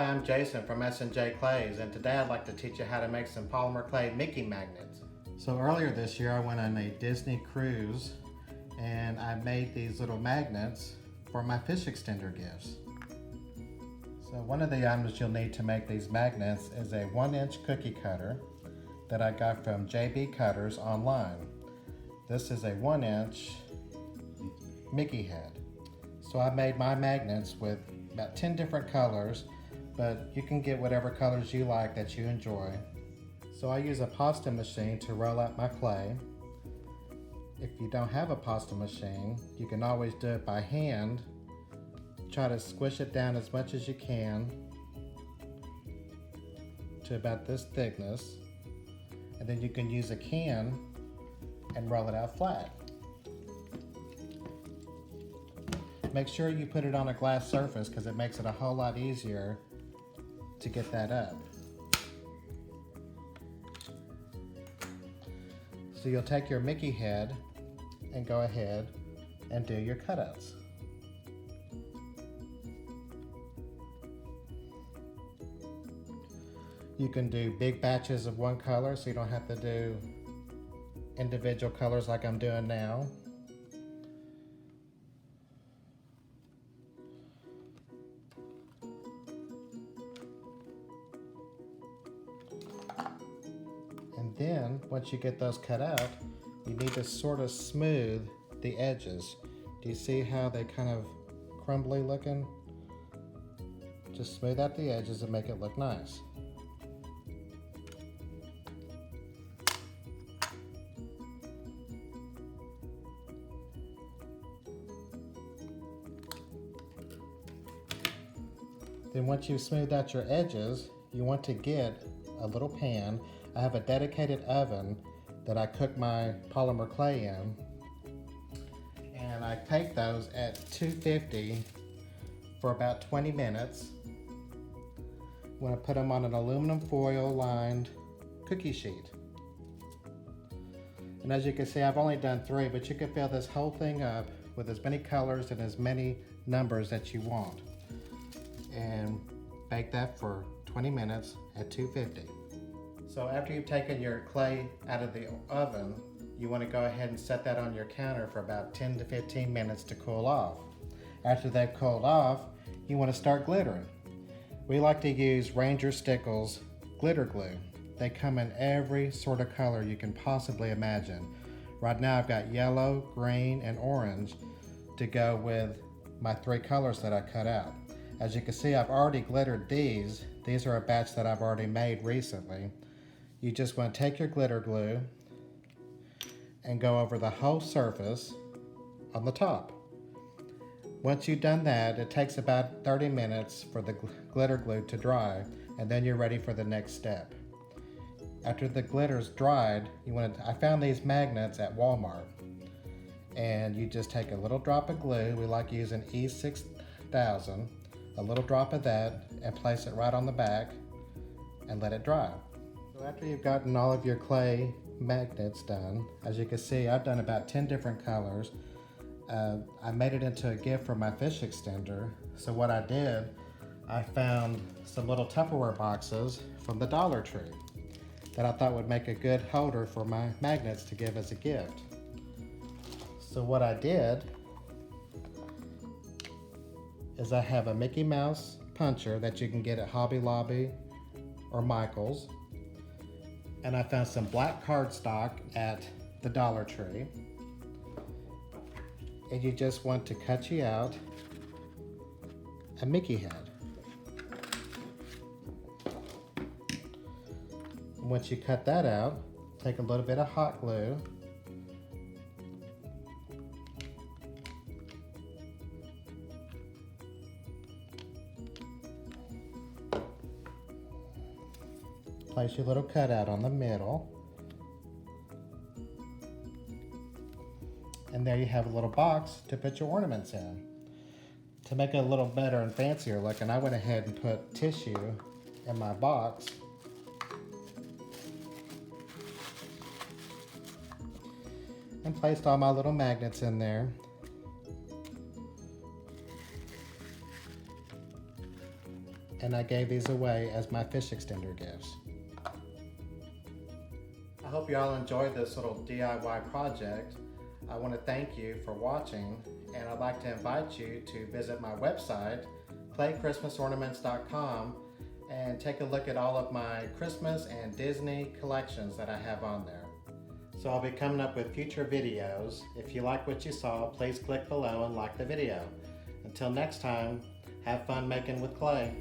I'm Jason from S&J Clays, and today I'd like to teach you how to make some polymer clay Mickey magnets. So earlier this year I went on a Disney cruise and I made these little magnets for my fish extender gifts. So one of the items you'll need to make these magnets is a 1-inch cookie cutter that I got from JB Cutters online. This is a 1-inch Mickey head. So I made my magnets with about 10 different colors, but you can get whatever colors you like that you enjoy. So I use a pasta machine to roll out my clay. If you don't have a pasta machine, you can always do it by hand. Try to squish it down as much as you can to about this thickness, and then you can use a can and roll it out flat. Make sure you put it on a glass surface because it makes it a whole lot easier to get that up. So you'll take your Mickey head and go ahead and do your cutouts. You can do big batches of one color so you don't have to do individual colors like I'm doing now. And then, once you get those cut out, you need to sort of smooth the edges. Do you see how they kind of crumbly looking? Just smooth out the edges and make it look nice. Then once you've smoothed out your edges, you want to get a little pan. I have a dedicated oven that I cook my polymer clay in, and I bake those at 250 for about 20 minutes. I'm going to put them on an aluminum foil lined cookie sheet. And as you can see, I've only done 3, but you can fill this whole thing up with as many colors and as many numbers that you want. And bake that for 20 minutes at 250. So after you've taken your clay out of the oven, you want to go ahead and set that on your counter for about 10 to 15 minutes to cool off. After they've cooled off, you want to start glittering. We like to use Ranger Stickles glitter glue. They come in every sort of color you can possibly imagine. Right now I've got yellow, green, and orange to go with my 3 colors that I cut out. As you can see, I've already glittered these. These are a batch that I've already made recently. You just want to take your glitter glue and go over the whole surface on the top. Once you've done that, it takes about 30 minutes for the glitter glue to dry, and then you're ready for the next step. After the glitter's dried, I found these magnets at Walmart, and you just take a little drop of glue. We like using E6000. A little drop of that and place it right on the back and let it dry. So after you've gotten all of your clay magnets done, as you can see, I've done about 10 different colors. I made it into a gift for my fish extender. So what I did, I found some little Tupperware boxes from the Dollar Tree that I thought would make a good holder for my magnets to give as a gift. So what I did is I have a Mickey Mouse puncher that you can get at Hobby Lobby or Michael's. And I found some black cardstock at the Dollar Tree. And you just want to cut you out a Mickey head. And once you cut that out, take a little bit of hot glue place your little cutout on the middle, and there you have a little box to put your ornaments in. To make it a little better and fancier looking, I went ahead and put tissue in my box and placed all my little magnets in there. and I gave these away as my fish extender gifts. I hope you all enjoyed this little DIY project. I want to thank you for watching, and I'd like to invite you to visit my website, claychristmasornaments.com, and take a look at all of my Christmas and Disney collections that I have on there. So I'll be coming up with future videos. If you like what you saw, please click below and like the video. Until next time, have fun making with clay.